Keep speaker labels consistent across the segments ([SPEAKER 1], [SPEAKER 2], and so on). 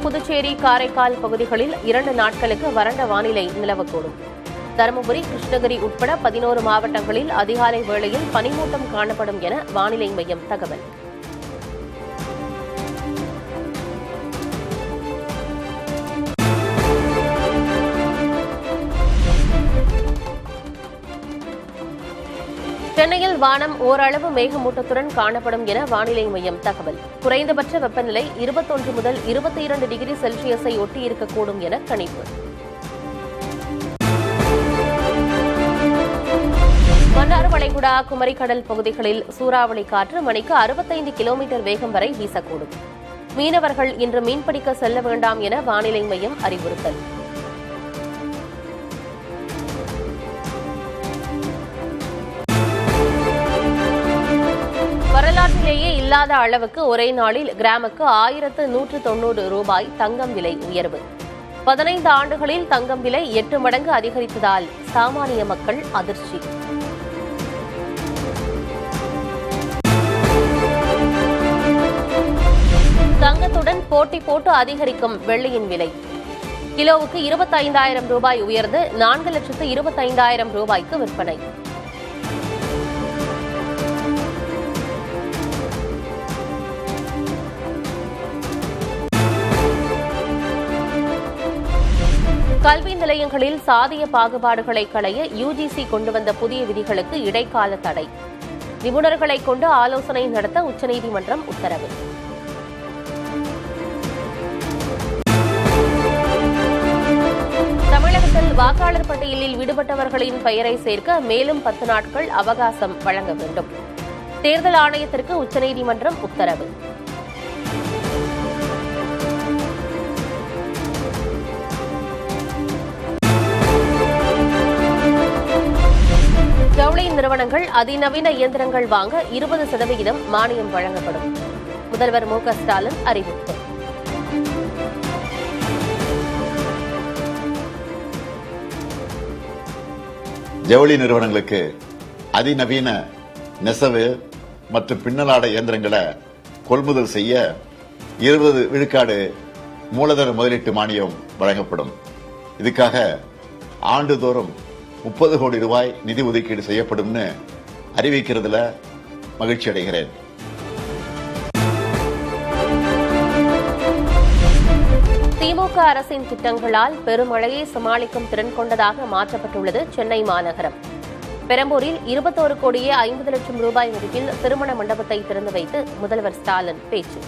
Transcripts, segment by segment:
[SPEAKER 1] புதுச்சேரி, காரைக்கால் பகுதிகளில் 2 நாட்களுக்கு வறண்ட வானிலை நிலவக்கூடும். தருமபுரி, கிருஷ்ணகிரி உட்பட 11 மாவட்டங்களில் அதிகாலை வேளையில் பனிமூட்டம் காணப்படும் என வானிலை மையம் தகவல். சென்னையில் வானம் ஓரளவு மேகமூட்டத்துடன் காணப்படும் என வானிலை மையம் தகவல். குறைந்தபட்ச வெப்பநிலை 21 முதல் 22 டிகிரி செல்சியஸை ஒட்டியிருக்கக்கூடும் என கணிப்பு. மன்னார் வளைகுடா, குமரிக்கடல் பகுதிகளில் சூறாவளி காற்று மணிக்கு 65 கிலோமீட்டர் வேகம் வரை வீசக்கூடும். மீனவர்கள் இன்று மீன்பிடிக்க செல்ல வேண்டாம் என வானிலை மையம் அறிவுறுத்தல். வரலாற்றிலேயே இல்லாத அளவுக்கு ஒரே நாளில் கிராமுக்கு 1190 ரூபாய் தங்கம் விலை உயர்வு. 15 ஆண்டுகளில் தங்கம் விலை 8 மடங்கு அதிகரித்ததால் சாமானிய மக்கள் அதிர்ச்சி. தங்கத்துடன் போட்டி போட்டு அதிகரிக்கும் வெள்ளியின் விலை. கிலோவுக்கு 25,000 ரூபாய் உயர்ந்து 4,25,000 ரூபாய்க்கு விற்பனை. கல்வி நிலையங்களில் சாதிய பாகுபாடுகளை களைய யுஜிசி கொண்டு வந்த புதிய விதிகளுக்கு இடைக்கால தடை. நிபுணர்களை கொண்டு ஆலோசனை நடத்த உச்சநீதிமன்றம் உத்தரவு. தமிழகத்தில் வாக்காளர் பட்டியலில் விடுபட்டவர்களின் பெயரை சேர்க்க மேலும் 10 நாட்கள் அவகாசம் வழங்க வேண்டும். தேர்தல் ஆணையத்திற்கு உச்சநீதிமன்றம் உத்தரவு. ஜவுளி நிறுவனங்கள் அதிநவீன இயந்திரங்கள் வாங்க 20% மானியம் வழங்கப்படும். முதல்வர் மு.க. ஸ்டாலின் அறிவிப்பு.
[SPEAKER 2] ஜவுளி நிறுவனங்களுக்கு அதிநவீன நெசவு மற்றும் பின்னலாடை இயந்திரங்களை கொள்முதல் செய்ய 20 விழுக்காடு மூலதன முதலீட்டு மானியம் வழங்கப்படும். இதுக்காக ஆண்டுதோறும் 30 கோடி ரூபாய் நிதி ஒதுக்கீடு செய்யப்படும் அறிவிக்கிறதுல மகிழ்ச்சி அடைகிறேன்.
[SPEAKER 1] திமுக அரசின் திட்டங்களால் பெருமழையை சமாளிக்கும் திறன் கொண்டதாக மாற்றப்பட்டுள்ளது சென்னை மாநகரம். பெரம்பூரில் 21 கோடியே 50 லட்சம் ரூபாய் மதிப்பில் திருமண மண்டபத்தை திறந்து வைத்து முதல்வர் ஸ்டாலின் பேச்சு.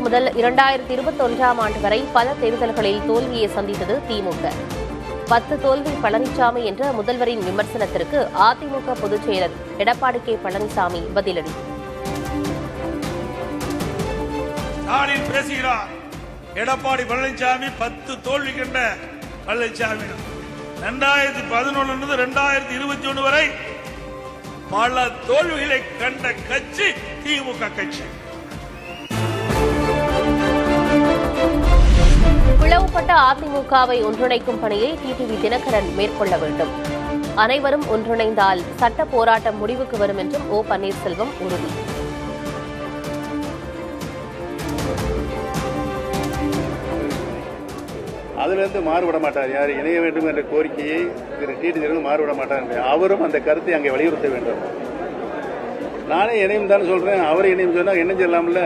[SPEAKER 1] முதல் 2021 ஆண்டு வரை பல தேர்தல்களில் தோல்வியை சந்தித்தது திமுக. 10 தோல்வி பழனிசாமி என்ற முதல்வரின் விமர்சனத்திற்கு அதிமுக பொதுச் செயலர் எடப்பாடி கே. பழனிசாமி பதிலடி.
[SPEAKER 3] ஸ்டாலின் பேசுகிறார். எடப்பாடி பழனிசாமி 10 தோல்வி கண்ட பழனிசாமி 2011 2021 வரை பல தோல்விகளை கண்ட கட்சி திமுக கட்சி.
[SPEAKER 1] பிளவுபட்ட அதிமுகவை ஒன்றிணைக்கும் பணியை டிடிவி தினகரன் மேற்கொள்ள வேண்டும். அனைவரும் ஒன்றிணைந்தால் சட்ட போராட்டம் முடிவுக்கு வரும் என்றும் ஓ. பன்னீர்செல்வம் உறுதி.
[SPEAKER 4] அதிலிருந்து மாறுபட மாட்டார். யார் இணைய வேண்டும் என்ற கோரிக்கையை திரு டிடிவி மாறுபட மாட்டார். அவரும் அந்த கருத்தை அங்கே வலியுறுத்த வேண்டும். நானே இணையம் தான் சொல்றேன், அவரை இணையம் சொன்னா என்ன சொல்லலாம்ல.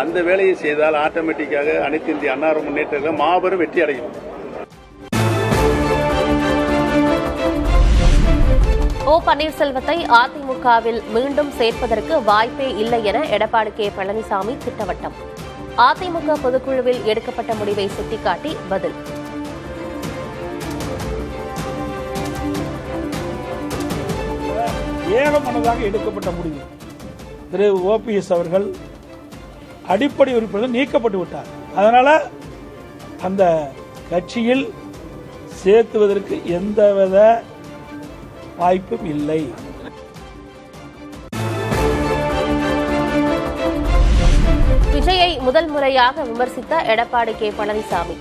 [SPEAKER 4] அந்த வேலையை செய்தால் ஆட்டோமேட்டிக்காக அனைத்து இந்திய அன்னார முன்னேற்ற மாபெரும் வெற்றி அடையும்.
[SPEAKER 1] ஓ. பன்னீர்செல்வத்தை அதிமுகவில் மீண்டும் சேர்ப்பதற்கு வாய்ப்பே இல்லை என எடப்பாடி கே. பழனிசாமி திட்டவட்டம். அதிமுக பொதுக்குழுவில் எடுக்கப்பட்ட முடிவை சுட்டிக்காட்டி பதில்.
[SPEAKER 5] ஏகமனதாக எடுக்கப்பட்ட முடிவு. திரு ஓபிஎஸ் அவர்கள் அடிப்படை உறுப்பினர் நீக்கப்பட்டு விட்டார். அதனால அந்த கட்சியில் சேர்த்துவதற்கு எந்தவித வாய்ப்பும் இல்லை.
[SPEAKER 1] விஜயை முதல் முறையாக விமர்சித்த எடப்பாடி கே பழனிசாமி,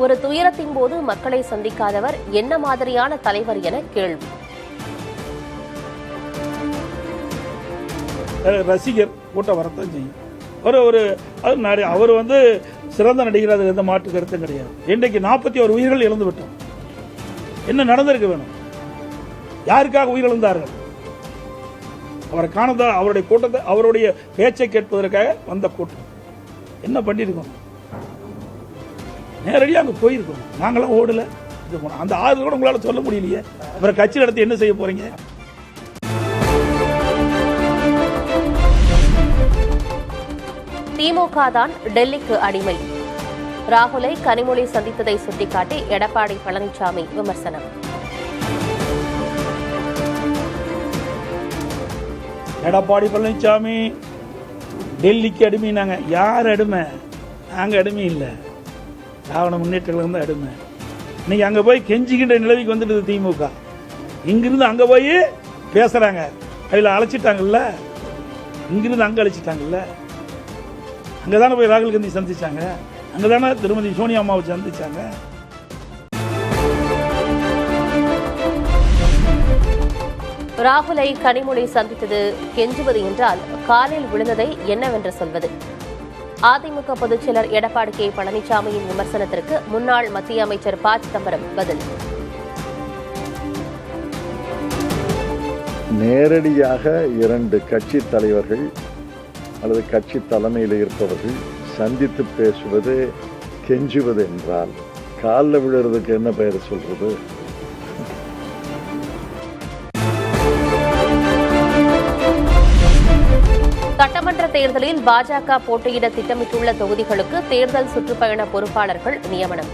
[SPEAKER 1] ஒரு துயரத்தின் போது மக்களை சந்திக்காதவர் என்ன மாதிரியான தலைவர் என கேள்வி.
[SPEAKER 5] ரசிகர் கூட்டம் வரத்தான் செய்யும். அவர் சிறந்த நடிகர், அது எந்த மாற்று கருத்தும் கிடையாது. இன்றைக்கு 41 உயிர்கள் இழந்து விட்டோம். என்ன நடந்திருக்க வேணும்? யாருக்காக உயிரிழந்தார்கள்? அவரை காணதா, அவருடைய கூட்டத்தை, அவருடைய பேச்சை கேட்பதற்காக வந்த கூட்டம். என்ன பண்ணிருக்கோம்? நேரடியாக அங்க போயிருக்கோம். நாங்களாம் ஓடல. அந்த ஆறு கூட உங்களால சொல்ல முடியலையே. அவரை கட்சி நடத்தி என்ன செய்ய போறீங்க?
[SPEAKER 1] திமுக தான் டெல்லிக்கு அடிமை. ராகுலை கனிமொழி சந்தித்ததை சுட்டிக்காட்டி எடப்பாடி பழனிசாமி விமர்சனம்.
[SPEAKER 5] எடப்பாடி பழனிசாமி டெல்லிக்கு அடிமைனாங்க. யார் அடிமை? நாங்க அடிமை இல்லை, திராவிட முன்னேற்ற கழகம் தான் அடிமை. இன்னைக்கு அங்க போய் கெஞ்சிக்கின்ற நிலவிக்கு வந்துட்டு திமுக. இங்கிருந்து அங்க போய் பேசுறாங்க. அதில் அழைச்சிட்டாங்கல்ல, இங்கிருந்து அங்க அழைச்சிட்டாங்கல்ல. அங்கதானே போய் ராகுல் காந்தி சந்திச்சாங்க, அங்கதானே திருமதி சோனியா அம்மாவை சந்திச்சாங்க.
[SPEAKER 1] ராகுலை கனிமொழி சந்தித்தது கெஞ்சுவது என்றால் காலில் விழுந்ததை என்னவென்று சொல்வது? அதிமுக பொதுச் செயலர் எடப்பாடி கே பழனிசாமியின் விமர்சனத்திற்கு முன்னாள் மத்திய அமைச்சர் ப. சிதம்பரம் பதில்.
[SPEAKER 6] நேரடியாக 2 கட்சி தலைவர்கள் அல்லது கட்சி தலைமையில் இருப்பவர்கள் சந்தித்து பேசுவது கெஞ்சுவது என்றால் காலில் விழுறதுக்கு என்ன பெயர் சொல்றது?
[SPEAKER 1] சட்டமன்ற தேர்தலில் பாஜக போட்டியிட திட்டமிட்டுள்ள தொகுதிகளுக்கு தேர்தல் சுற்றுப்பயண பொறுப்பாளர்கள் நியமனம்.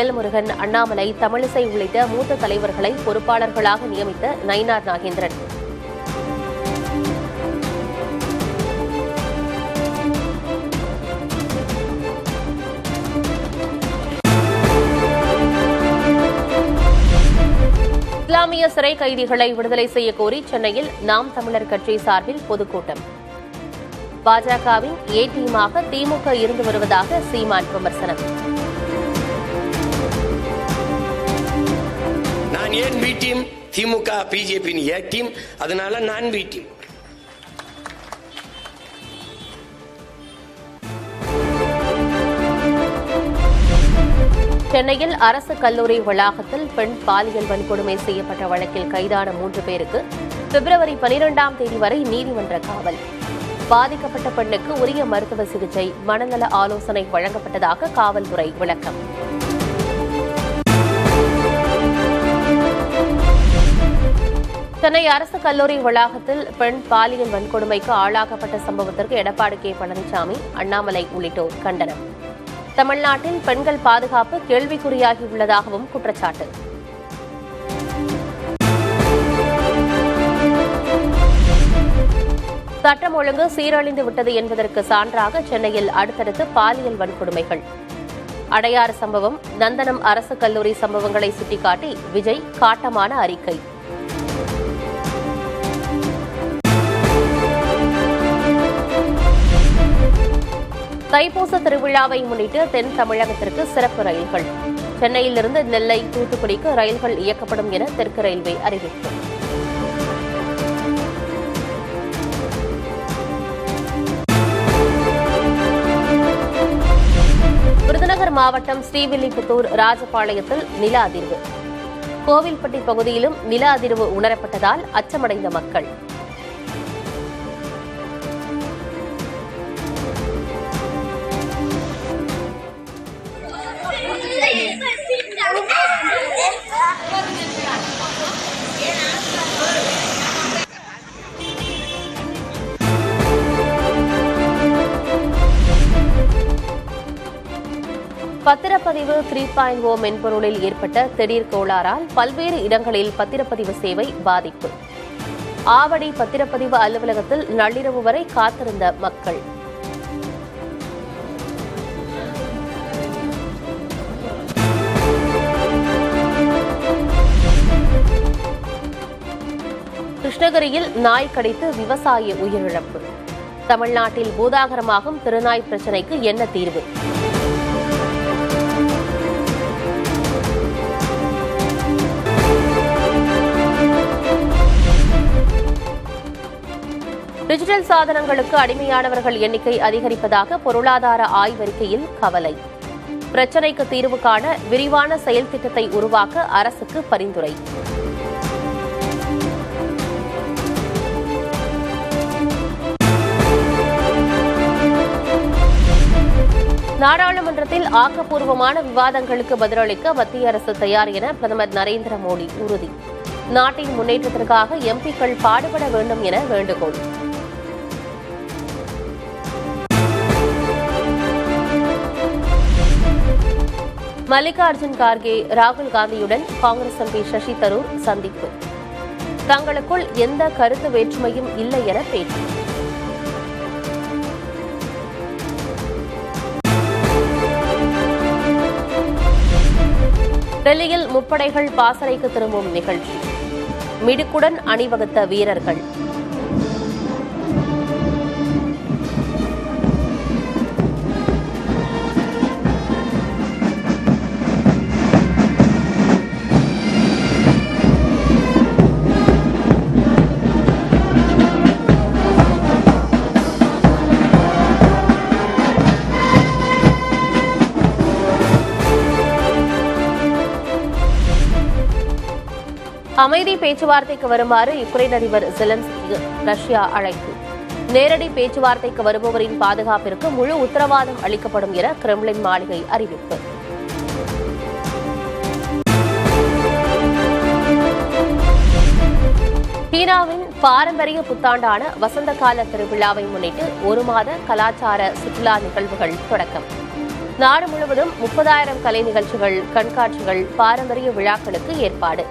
[SPEAKER 1] எல். முருகன், அண்ணாமலை, தமிழிசை உள்ளிட்ட மூத்த தலைவர்களை பொறுப்பாளர்களாக நியமித்த நயினார் நாகேந்திரன். இஸ்லாமிய சிறை கைதிகளை விடுதலை செய்ய கோரி சென்னையில் நாம் தமிழர் கட்சி சார்பில் பொதுக்கூட்டம். பாஜகவின் ஏ டீமாக திமுக இருந்து வருவதாக சீமான் விமர்சனம்.
[SPEAKER 7] நான் ஏன் B team? DMK BJP A team, அதனால நான் பி டீம்.
[SPEAKER 1] சென்னையில் அரசு கல்லூரி வளாகத்தில் பெண் பாலியல் வன்கொடுமை செய்யப்பட்ட வழக்கில் கைதான 3 பேருக்கு பிப்ரவரி 12ஆம் தேதி வரை நீதிமன்ற காவல். பாதிக்கப்பட்ட பெண்ணுக்கு உரிய மருத்துவ சிகிச்சை, மனநல ஆலோசனை வழங்கப்பட்டதாக காவல்துறை விளக்கம். சென்னை அரசு கல்லூரி வளாகத்தில் பெண் பாலியல் வன்கொடுமைக்கு ஆளாக்கப்பட்ட சம்பவத்திற்கு எடப்பாடி கே பழனிசாமி, அண்ணாமலை உள்ளிட்டோர் கண்டனம். தமிழ்நாட்டில் பெண்கள் பாதுகாப்பு கேள்விக்குறியாகியுள்ளதாகவும் குற்றச்சாட்டு. சட்டம் ஒழுங்கு சீரழிந்து விட்டது என்பதற்கு சான்றாக சென்னையில் அடுத்தடுத்து பாலியல் வன்கொடுமைகள். அடையாறு சம்பவம், நந்தனம் அரசு கல்லூரி சம்பவங்களை சுட்டிக்காட்டி விஜய் காட்டமான அறிக்கை. தைப்பூச திருவிழாவை முன்னிட்டு தென் தமிழகத்திற்கு சிறப்பு ரயில்கள். சென்னையிலிருந்து நெல்லை, தூத்துக்குடிக்கு ரயில்கள் இயக்கப்படும் என தெற்கு ரயில்வே அறிவிப்பு. விருதுநகர் மாவட்டம் ஸ்ரீவில்லிபுத்தூர் ராஜபாளையத்தில் நில அதிர்வு. கோவில்பட்டி பகுதியிலும் நில அதிர்வு உணரப்பட்டதால் அச்சமடைந்த மக்கள். பத்திரப்பதிவு 3.0 மென்பொருளில் ஏற்பட்ட திடீர் கோளாறால் பல்வேறு இடங்களில் பத்திரப்பதிவு சேவை பாதிப்பு. ஆவடி பத்திரப்பதிவு அலுவலகத்தில் நள்ளிரவு வரை காத்திருந்த மக்கள். கிருஷ்ணகிரியில் நாய் கடித்து விவசாயி உயிரிழப்பு. தமிழ்நாட்டில் பூதாகரமாகும் திருநாய் பிரச்சினைக்கு என்ன தீர்வு? டிஜிட்டல் சாதனங்களுக்கு அடிமையானவர்கள் எண்ணிக்கை அதிகரிப்பதாக பொருளாதார ஆய்வறிக்கையில் கவலை. பிரச்சினைக்கு தீர்வு காண விரிவான செயல் திட்டத்தை உருவாக்க அரசுக்கு பரிந்துரை. நாடாளுமன்றத்தில் ஆக்கப்பூர்வமான விவாதங்களுக்கு பதிலளிக்க மத்திய அரசு தயார் என பிரதமர் நரேந்திர மோடி உறுதி. நாட்டின் முன்னேற்றத்திற்காக எம்பிக்கள் பாடுபட வேண்டும் என வேண்டுகோள். மல்லிகார்ஜுன் கார்கே ராகுல் காந்தியுடன் காங்கிரஸ் எம்பி சசி தரூர் சந்திப்பு. தங்களுக்குள் எந்த கருத்து வேற்றுமையும் இல்லை என பேச்சு. டெல்லியில் முப்படைகள் பாசறைக்கு திரும்பும் நிகழ்ச்சி. மிடுக்குடன் அணிவகுத்த வீரர்கள். அமைதி பேச்சுவார்த்தைக்கு வருமாறு யுக்ரைன் அதிபர் ஜெலன்ஸ்கி ரஷ்யா அழைப்பு. நேரடி பேச்சுவார்த்தைக்கு வருபவரின் பாதுகாப்பிற்கு முழு உத்தரவாதம் அளிக்கப்படும் என கிரெம்ளின் மாளிகை அறிவிப்பு. சீனாவின் பாரம்பரிய புத்தாண்டான வசந்த கால திருவிழாவை முன்னிட்டு 1 மாத கலாச்சார சுற்றுலா நிகழ்வுகள் தொடக்கம். நாடு முழுவதும் 30,000 கலை நிகழ்ச்சிகள், கண்காட்சிகள், பாரம்பரிய விழாக்களுக்கு ஏற்பாடு.